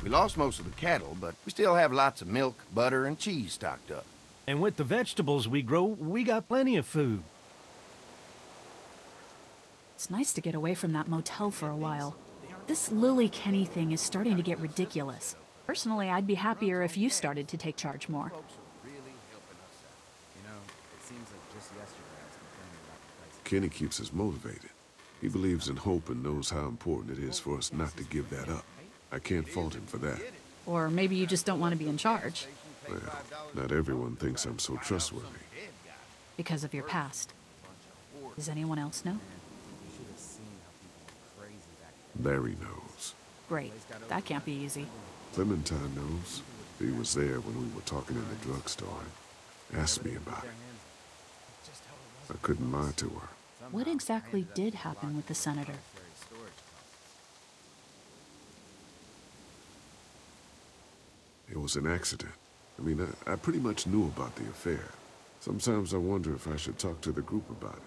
We lost most of the cattle, but we still have lots of milk, butter, and cheese stocked up. And with the vegetables we grow, we got plenty of food. It's nice to get away from that motel for a while. This Lily Kenny thing is starting to get ridiculous. Personally, I'd be happier if you started to take charge more. Kenny keeps us motivated. He believes in hope and knows how important it is for us not to give that up. I can't fault him for that. Or maybe you just don't want to be in charge. Well, not everyone thinks I'm so trustworthy. Because of your past. Does anyone else know? Larry knows. Great. That can't be easy. Clementine knows. He was there when we were talking in the drugstore and asked me about it. I couldn't lie to her. What exactly did happen with the senator? It was an accident. I mean, I pretty much knew about the affair. Sometimes I wonder if I should talk to the group about it.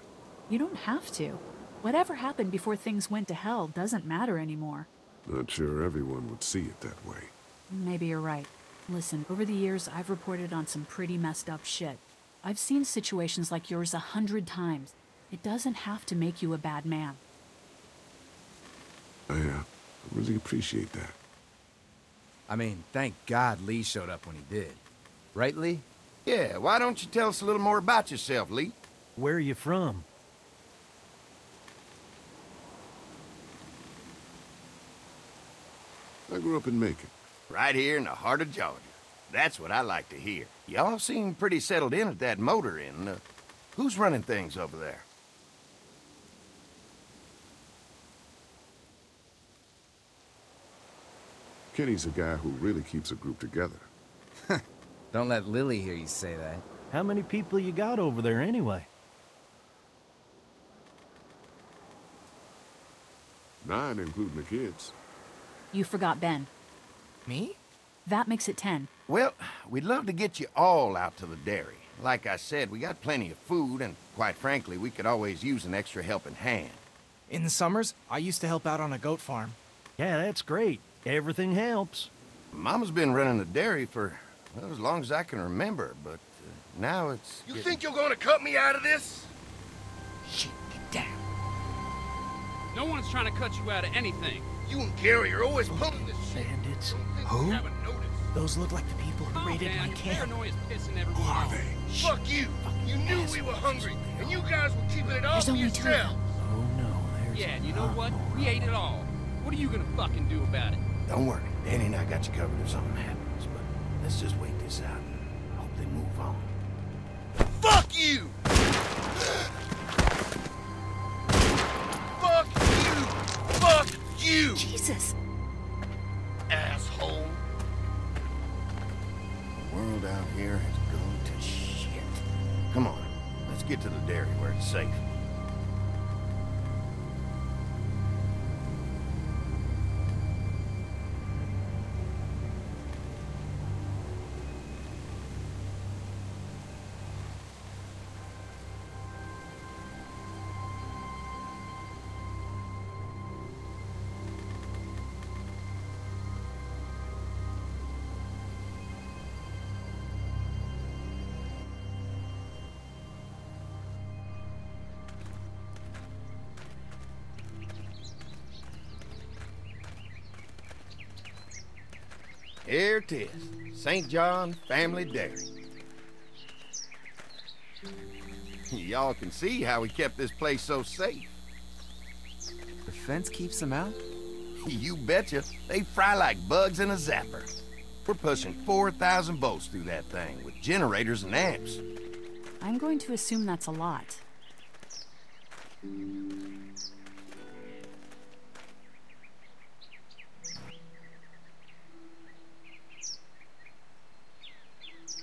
You don't have to. Whatever happened before things went to hell doesn't matter anymore. Not sure everyone would see it that way. Maybe you're right. Listen, over the years, I've reported on some pretty messed up shit. I've seen situations like yours 100 times. It doesn't have to make you a bad man. I really appreciate that. I mean, thank God Lee showed up when he did. Right, Lee? Yeah, why don't you tell us a little more about yourself, Lee? Where are you from? I grew up in Macon. Right here in the heart of Georgia. That's what I like to hear. Y'all seem pretty settled in at that motor inn. Who's running things over there? Kenny's a guy who really keeps a group together. Don't let Lily hear you say that. How many people you got over there anyway? 9, including the kids. You forgot Ben. Me? That makes it 10. Well, we'd love to get you all out to the dairy. Like I said, we got plenty of food, and quite frankly, we could always use an extra helping hand. In the summers, I used to help out on a goat farm. Yeah, that's great. Everything helps. Mama's been running the dairy for, well, as long as I can remember, but now it's... You think you're gonna cut me out of this? Shit, get down. No one's trying to cut you out of anything. You and Gary are always pulling this shit. Bandits? Who? Who? Haven't noticed. Those look like the people who raided my camp. Paranoia's pissing Who everyone are off. they? Fuck you. You knew we were hungry, and you guys were keeping it all There's for only 2 of yourself. them. Oh no, there's Yeah, and you know a lot what? more. We ate it all. What are you gonna fucking do about it? Don't worry, Danny and I got you covered if something happens, but let's just wait this out. Hope they move on. Fuck you! Fuck you! Fuck you! Jesus! Asshole! The world out here has gone to shit. Come on, let's get to the dairy where it's safe. Here it is, St. John Family Dairy. Y'all can see how we kept this place so safe. The fence keeps them out? You betcha. They fry like bugs in a zapper. We're pushing 4,000 volts through that thing with generators and amps. I'm going to assume that's a lot.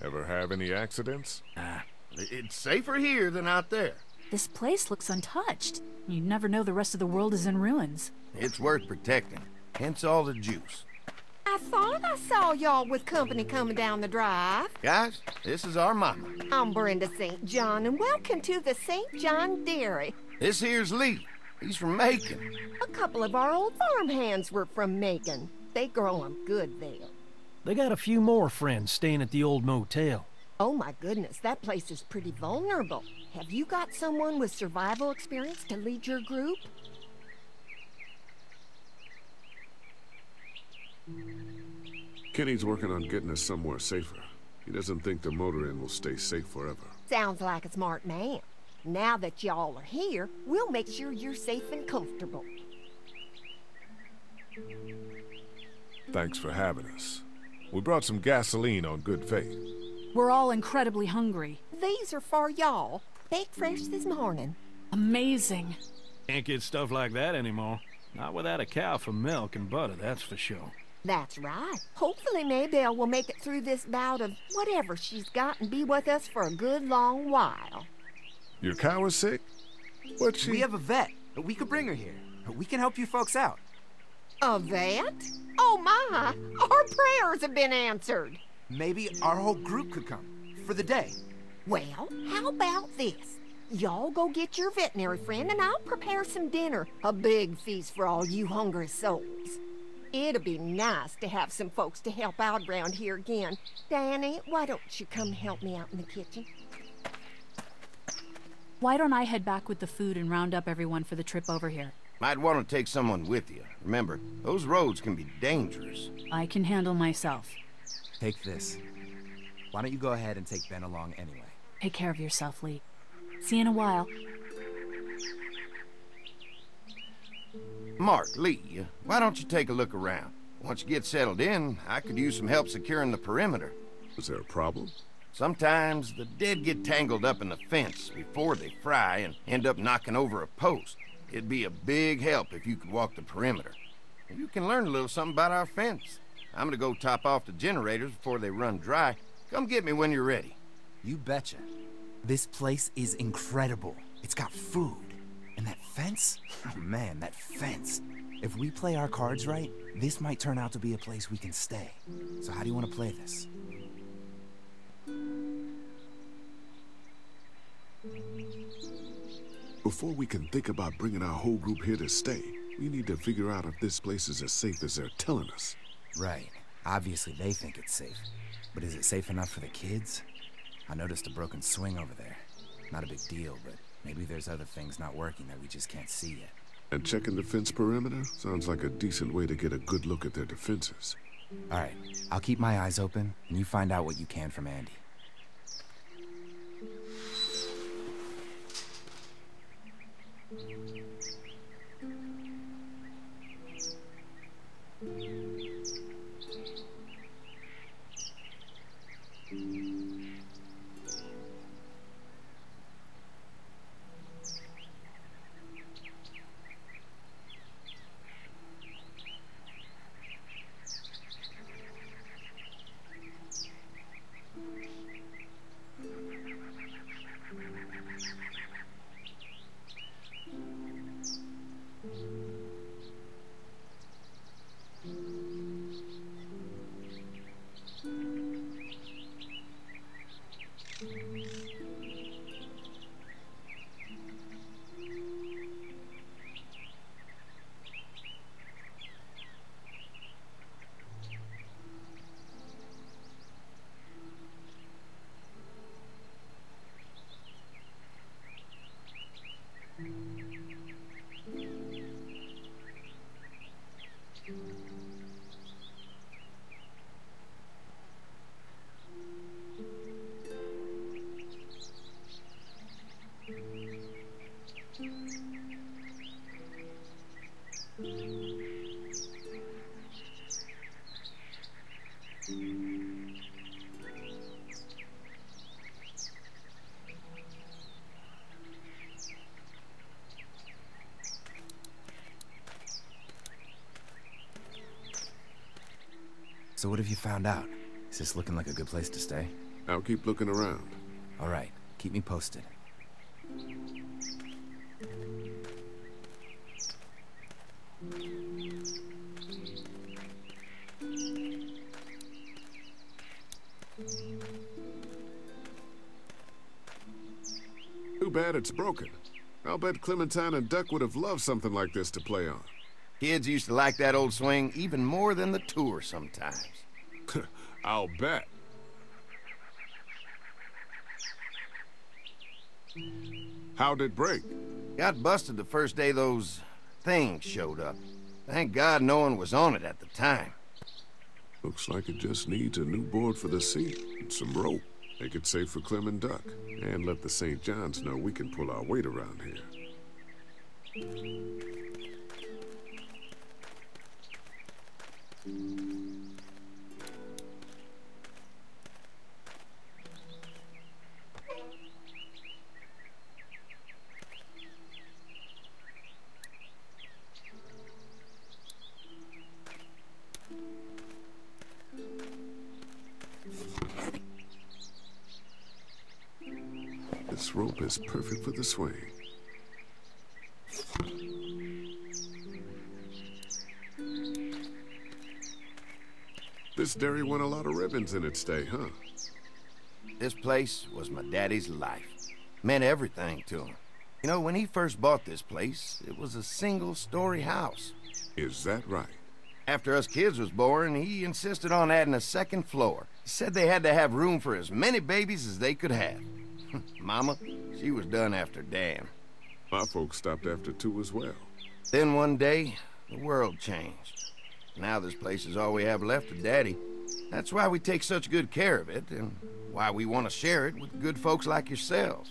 Ever have any accidents? It's safer here than out there. This place looks untouched. You never know the rest of the world is in ruins. It's worth protecting, hence all the juice. I thought I saw y'all with company coming down the drive. Guys, this is our mama. I'm Brenda St. John, and welcome to the St. John Dairy. This here's Lee. He's from Macon. A couple of our old farm hands were from Macon. They grow 'em good there. They got a few more friends staying at the old motel. Oh my goodness, that place is pretty vulnerable. Have you got someone with survival experience to lead your group? Kenny's working on getting us somewhere safer. He doesn't think the motor inn will stay safe forever. Sounds like a smart man. Now that y'all are here, we'll make sure you're safe and comfortable. Thanks for having us. We brought some gasoline on good faith. We're all incredibly hungry. These are for y'all. Baked fresh this morning. Amazing. Can't get stuff like that anymore. Not without a cow for milk and butter, that's for sure. That's right. Hopefully Maybelle will make it through this bout of whatever she's got and be with us for a good long while. Your cow is sick? What's she... We have a vet. We could bring her here. We can help you folks out. A vet? Oh my! Our prayers have been answered. Maybe our whole group could come. For the day. Well, how about this? Y'all go get your veterinary friend and I'll prepare some dinner. A big feast for all you hungry souls. It'd be nice to have some folks to help out around here again. Danny, why don't you come help me out in the kitchen? Why don't I head back with the food and round up everyone for the trip over here? Might want to take someone with you. Remember, those roads can be dangerous. I can handle myself. Take this. Why don't you go ahead and take Ben along anyway? Take care of yourself, Lee. See you in a while. Mark, Lee, why don't you take a look around? Once you get settled in, I could use some help securing the perimeter. Is there a problem? Sometimes the dead get tangled up in the fence before they fry and end up knocking over a post. It'd be a big help if you could walk the perimeter. You can learn a little something about our fence. I'm gonna go top off the generators before they run dry. Come get me when you're ready. You betcha. This place is incredible. It's got food. And that fence? Oh man, that fence. If we play our cards right, this might turn out to be a place we can stay. So how do you want to play this? Before we can think about bringing our whole group here to stay, we need to figure out if this place is as safe as they're telling us. Right. Obviously they think it's safe. But is it safe enough for the kids? I noticed a broken swing over there. Not a big deal, but maybe there's other things not working that we just can't see yet. And checking the fence perimeter sounds like a decent way to get a good look at their defenses. All right, I'll keep my eyes open, and you find out what you can from Andy. So what have you found out? Is this looking like a good place to stay? I'll keep looking around. All right, keep me posted. Too bad it's broken. I'll bet Clementine and Duck would have loved something like this to play on. Kids used to like that old swing even more than the tour sometimes. I'll bet. How'd it break? Got busted the first day those things showed up. Thank God no one was on it at the time. Looks like it just needs a new board for the seat and some rope. Make it safe for Clem and Duck. And let the St. John's know we can pull our weight around here. This rope is perfect for the swing. This dairy won a lot of ribbons in its day, huh? This place was my daddy's life. Meant everything to him. You know, when he first bought this place, it was a single-story house. Is that right? After us kids was born, he insisted on adding a second floor. He said they had to have room for as many babies as they could have. Mama, she was done after Dan. My folks stopped after 2 as well. Then one day, the world changed. Now this place is all we have left of Daddy. That's why we take such good care of it, and why we want to share it with good folks like yourselves.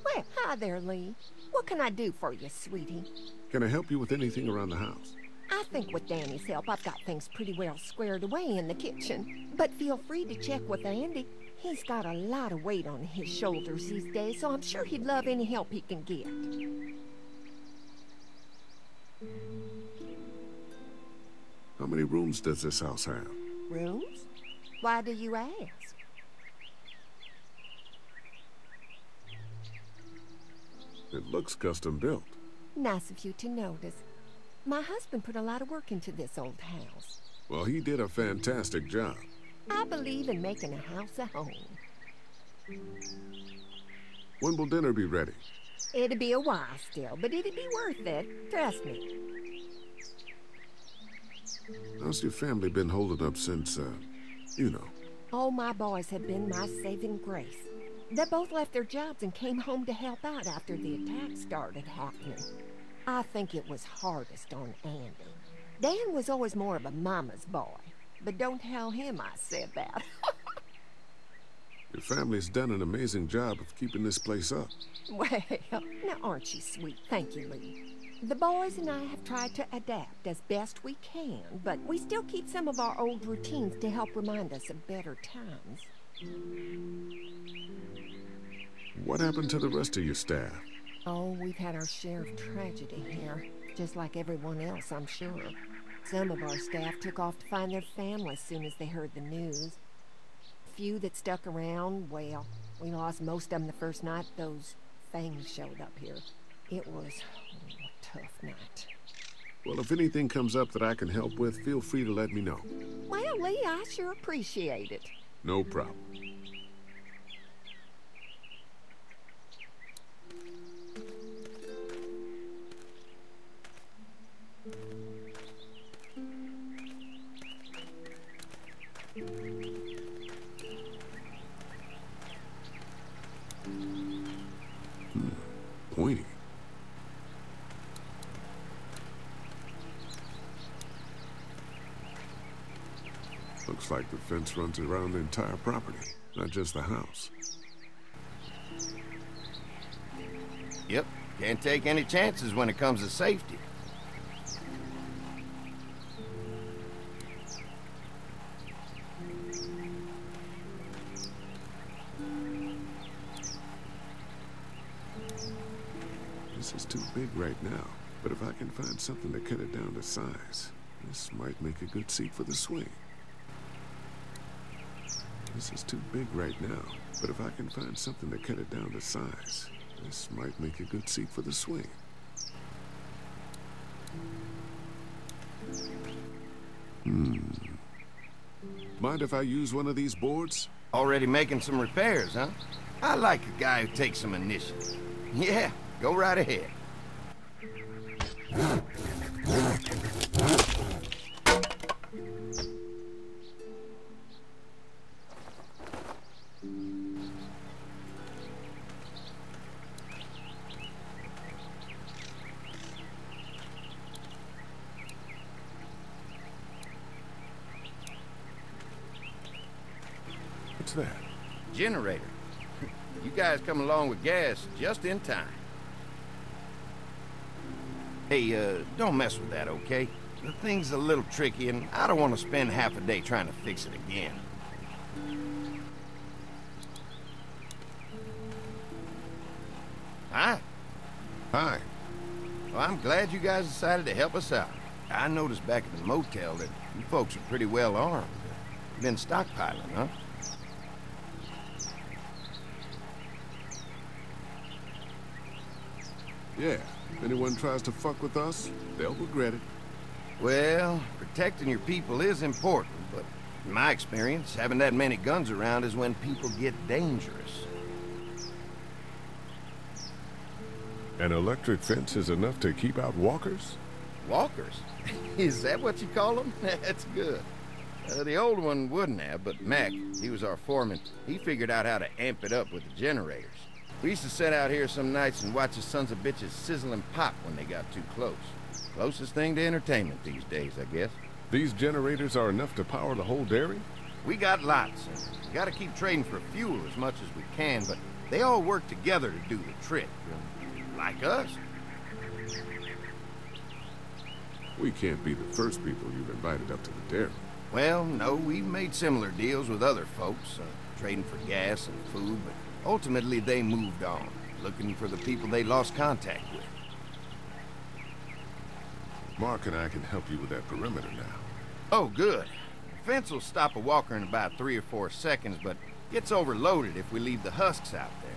Well, hi there, Lee. What can I do for you, sweetie? Can I help you with anything around the house? I think with Danny's help, I've got things pretty well squared away in the kitchen. But feel free to check with Andy. He's got a lot of weight on his shoulders these days, so I'm sure he'd love any help he can get. How many rooms does this house have? Rooms? Why do you ask? It looks custom built. Nice of you to notice. My husband put a lot of work into this old house. Well, he did a fantastic job. I believe in making a house a home. When will dinner be ready? It'll be a while still, but it'll be worth it. Trust me. How's your family been holding up since, you know? All my boys have been my saving grace. They both left their jobs and came home to help out after the attack started happening. I think it was hardest on Andy. Dan was always more of a mama's boy, but don't tell him I said that. Your family's done an amazing job of keeping this place up. Well, now aren't you sweet? Thank you, Lee. The boys and I have tried to adapt as best we can, but we still keep some of our old routines to help remind us of better times. What happened to the rest of your staff? Oh, we've had our share of tragedy here, just like everyone else, I'm sure. Some of our staff took off to find their families as soon as they heard the news. A few that stuck around, well, we lost most of them the first night those things showed up here. It was a tough night. Well, if anything comes up that I can help with, feel free to let me know. Well, Lee, I sure appreciate it. No problem. Pointy. Looks like the fence runs around the entire property, not just the house. Yep, can't take any chances when it comes to safety. This is too big right now, but if I can find something to cut it down to size, this might make a good seat for the swing. This is too big right now, but if I can find something to cut it down to size, this might make a good seat for the swing. Mind if I use one of these boards? Already making some repairs, huh? I like a guy who takes some initiative. Yeah, go right ahead. What's that? Generator. You guys come along with gas just in time. Hey, don't mess with that, okay? The thing's a little tricky, and I don't want to spend half a day trying to fix it again. Hi. Hi. Well, I'm glad you guys decided to help us out. I noticed back at the motel that you folks are pretty well armed. Been stockpiling, huh? Yeah, if anyone tries to fuck with us, they'll regret it. Well, protecting your people is important, but in my experience, having that many guns around is when people get dangerous. An electric fence is enough to keep out walkers? Walkers? Is that what you call them? That's good. The old one wouldn't have, but Mac, he was our foreman, he figured out how to amp it up with the generators. We used to sit out here some nights and watch the sons of bitches sizzle and pop when they got too close. Closest thing to entertainment these days, I guess. These generators are enough to power the whole dairy? We got lots, and we gotta keep trading for fuel as much as we can, but they all work together to do the trick. Like us. We can't be the first people you've invited up to the dairy. Well, no, we've made similar deals with other folks, trading for gas and food, but ultimately they moved on, looking for the people they lost contact with. Mark and I can help you with that perimeter now. Oh, good. The fence will stop a walker in about 3 or 4 seconds, but gets overloaded if we leave the husks out there.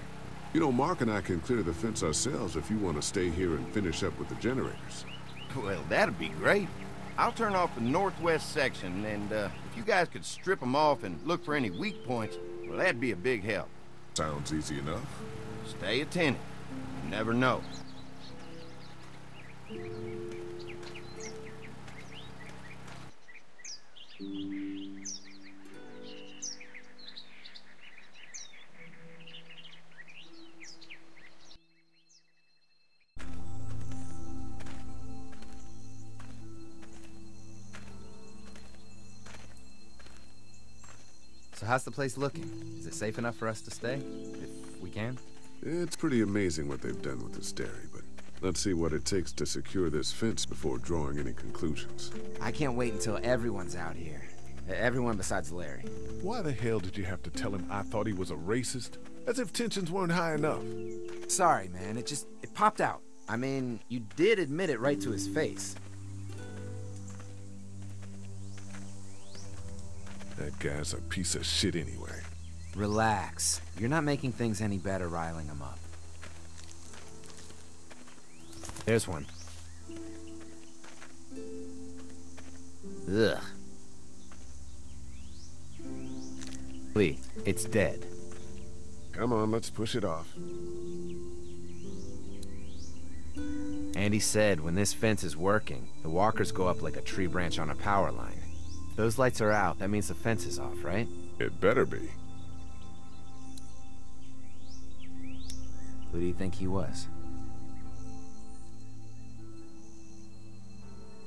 You know, Mark and I can clear the fence ourselves if you want to stay here and finish up with the generators. Well, that'd be great. I'll turn off the northwest section, and if you guys could strip them off and look for any weak points, well, that'd be a big help. Sounds easy enough. Stay attentive. You never know. So how's the place looking? Is it safe enough for us to stay? If we can? It's pretty amazing what they've done with this dairy, but let's see what it takes to secure this fence before drawing any conclusions. I can't wait until everyone's out here. Everyone besides Larry. Why the hell did you have to tell him I thought he was a racist? As if tensions weren't high enough. Sorry, man. It popped out. I mean, you did admit it right to his face. That guy's a piece of shit anyway. Relax. You're not making things any better riling him up. There's one. Ugh. Lee, it's dead. Come on, let's push it off. Andy said when this fence is working, the walkers go up like a tree branch on a power line. If those lights are out, that means the fence is off, right? It better be. Who do you think he was?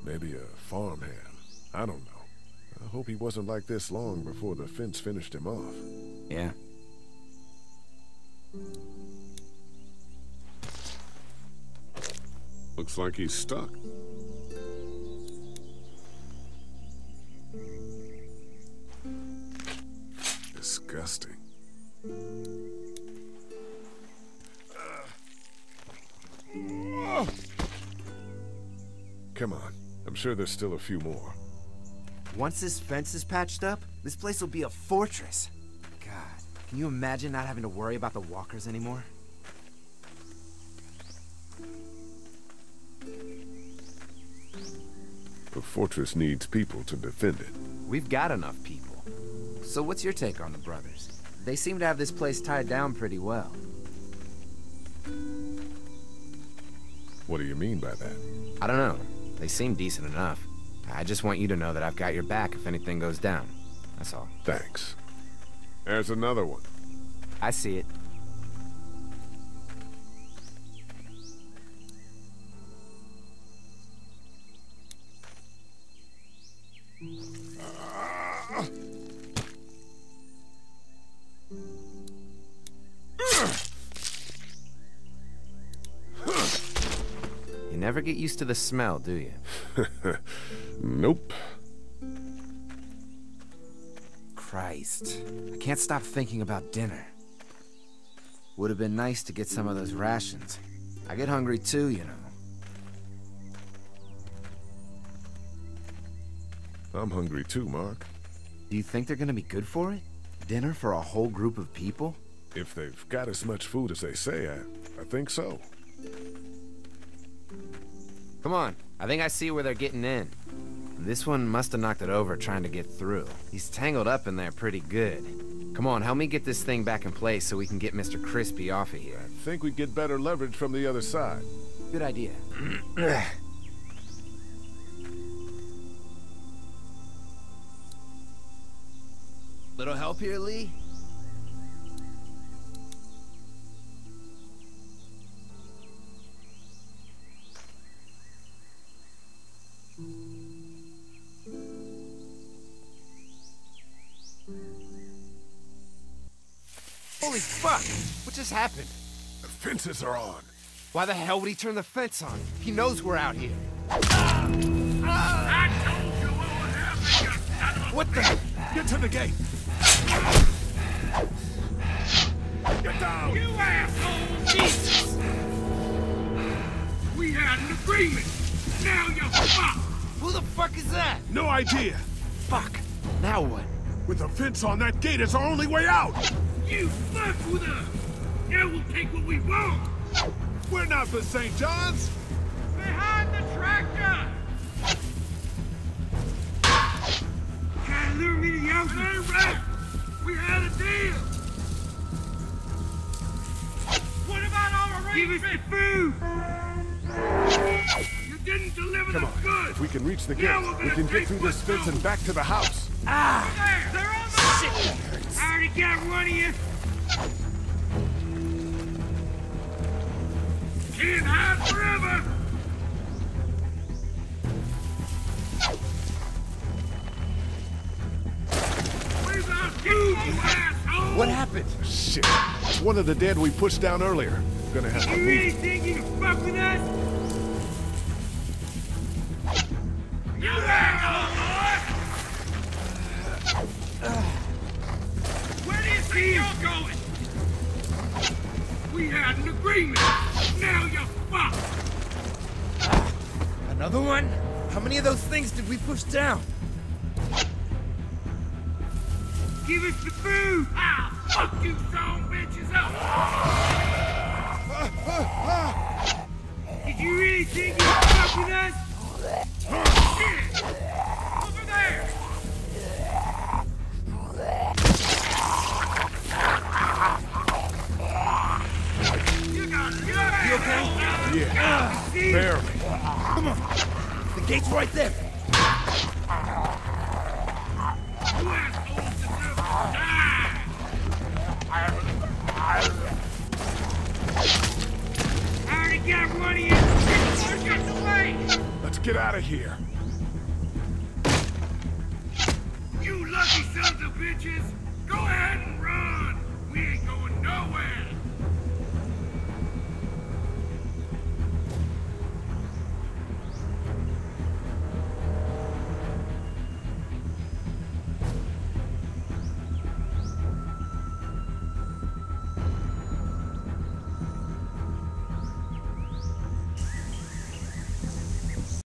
Maybe a farmhand. I don't know. I hope he wasn't like this long before the fence finished him off. Yeah. Looks like he's stuck. Disgusting. Come on. I'm sure there's still a few more. Once this fence is patched up, this place will be a fortress. God, can you imagine not having to worry about the walkers anymore? The fortress needs people to defend it. We've got enough people. So what's your take on the brothers? They seem to have this place tied down pretty well. What do you mean by that? I don't know. They seem decent enough. I just want you to know that I've got your back if anything goes down. That's all. Thanks. There's another one. I see it. You never get used to the smell, do you? Nope. Christ. I can't stop thinking about dinner. Would have been nice to get some of those rations. I get hungry too, you know. I'm hungry too, Mark. Do you think they're gonna be good for it? Dinner for a whole group of people? If they've got as much food as they say, I think so. Come on, I think I see where they're getting in. This one must have knocked it over trying to get through. He's tangled up in there pretty good. Come on, help me get this thing back in place so we can get Mr. Crispy off of here. I think we'd get better leverage from the other side. Good idea. Little help here, Lee? Holy fuck! What just happened? The fences are on. Why the hell would he turn the fence on? He knows we're out here. I told you what would happen, you son of a... What the? Get to the gate! Get down! You asshole! Jesus! We had an agreement. Now you're fucked. Who the fuck is that? No idea! Fuck! Now what? With a fence on that gate, it's our only way out! You fuck with us. Now we'll take what we want. We're not for St. John's! Behind the tractor! Trying to lure me to the house? That ain't right. We had a deal. What about our arrangement? Give us the food. You didn't deliver the goods. If we can reach the gate, we can get through this fence and back to the house. Ah! There! They're on the shit! I already got one of you. Can't hide forever. Where's our food, you asshole? What happened? Shit. It's one of the dead we pushed down earlier. We're gonna have to You move. really think you can fuck with us? You asshole, boy! Where do you think you're going? We had an agreement. Now you're fucked. Another one? How many of those things did we push down? Give us the food. I'll fuck you son bitches up. Did you really think you could fuck with us? Shit! Over there! You okay? Yeah, barely. Come on. The gate's right there. You assholes deserve to die! I already got one of you. Get the way! Let's get out of here. You lucky sons of bitches! Go ahead and run! We ain't